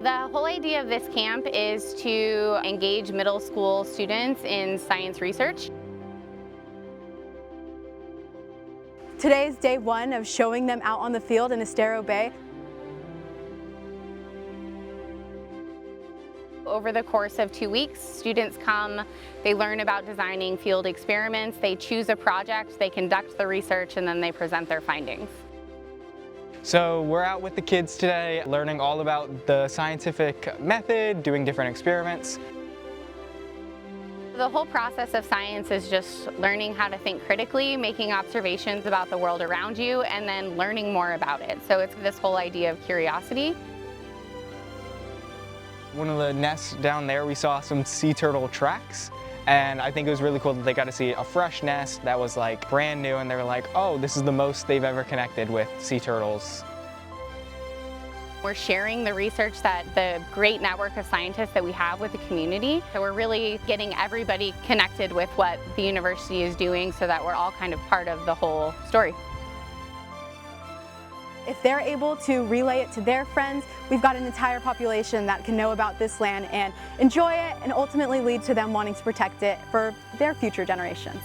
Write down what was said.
The whole idea of this camp is to engage middle school students in science research. Today is day one of showing them out on the field in Estero Bay. Over the course of 2 weeks, students come, they learn about designing field experiments, they choose a project, they conduct the research, and then they present their findings. So we're out with the kids today, learning all about the scientific method, doing different experiments. The whole process of science is just learning how to think critically, making observations about the world around you, and then learning more about it. So it's this whole idea of curiosity. One of the nests down there, we saw some sea turtle tracks, and I think it was really cool that they got to see a fresh nest that was like brand new, and they were like, oh, this is the most they've ever connected with sea turtles. We're sharing the research that the great network of scientists that we have with the community. So we're really getting everybody connected with what the university is doing so that we're all kind of part of the whole story. If they're able to relay it to their friends, we've got an entire population that can know about this land and enjoy it, and ultimately lead to them wanting to protect it for their future generations.